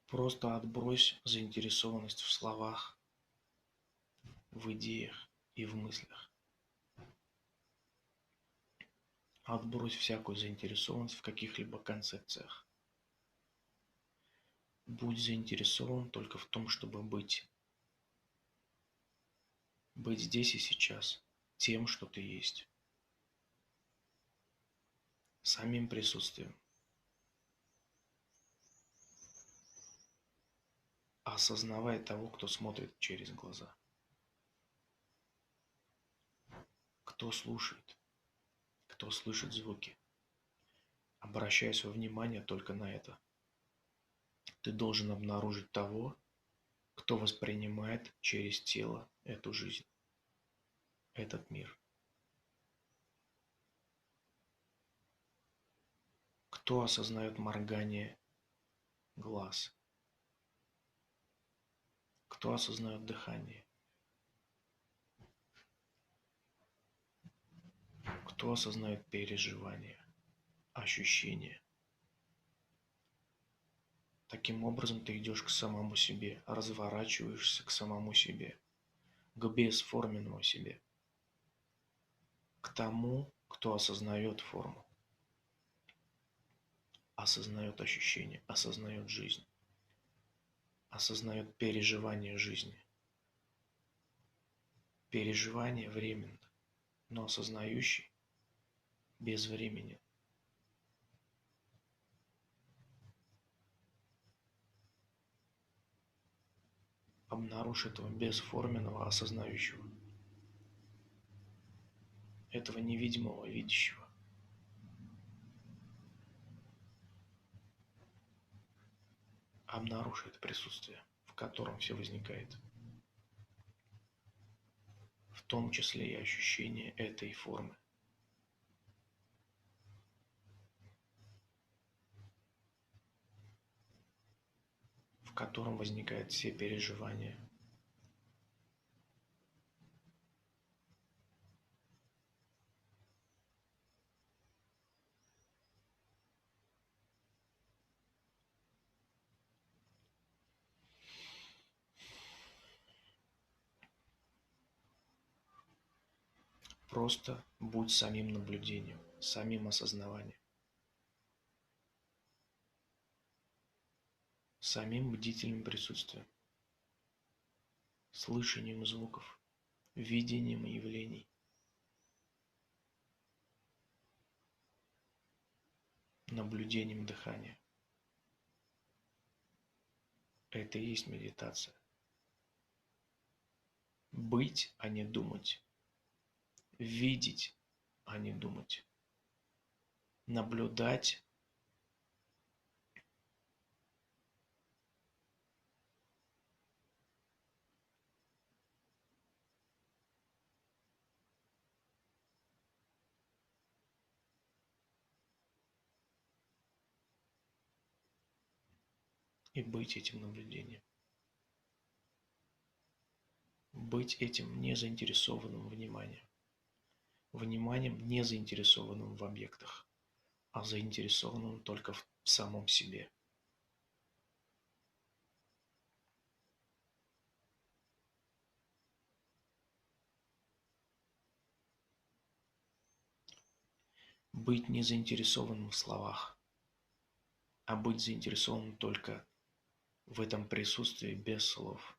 Просто отбрось заинтересованность в словах, в идеях и в мыслях. Отбрось всякую заинтересованность в каких-либо концепциях. Будь заинтересован только в том, чтобы быть. Быть здесь и сейчас, тем, что ты есть. Самим присутствием. Осознавай того, кто смотрит через глаза. Кто слушает, кто слышит звуки. Обращай свое внимание только на это. Ты должен обнаружить того, кто воспринимает через тело эту жизнь, этот мир. Кто осознает моргание глаз? Кто осознает дыхание? Кто осознает переживания, ощущения? Таким образом ты идешь к самому себе, разворачиваешься к самому себе, к бесформенному себе, к тому, кто осознает форму, осознает ощущения, осознает жизнь, осознает переживание жизни. Переживание временно, но осознающий безвременен. Обнаружь этого бесформенного осознающего, этого невидимого видящего. Обнаружь это присутствие, в котором все возникает, в том числе и ощущение этой формы. В котором возникают все переживания. Просто будь самим наблюдением, самим осознаванием, самим бдительным присутствием, слышанием звуков, видением явлений, наблюдением дыхания. Это и есть медитация. Быть, а не думать. Видеть, а не думать. Наблюдать, и быть этим наблюдением. Быть этим незаинтересованным вниманием. Вниманием, не заинтересованным в объектах, а заинтересованным только в самом себе. Быть не заинтересованным в словах, а быть заинтересованным только в этом присутствии без слов.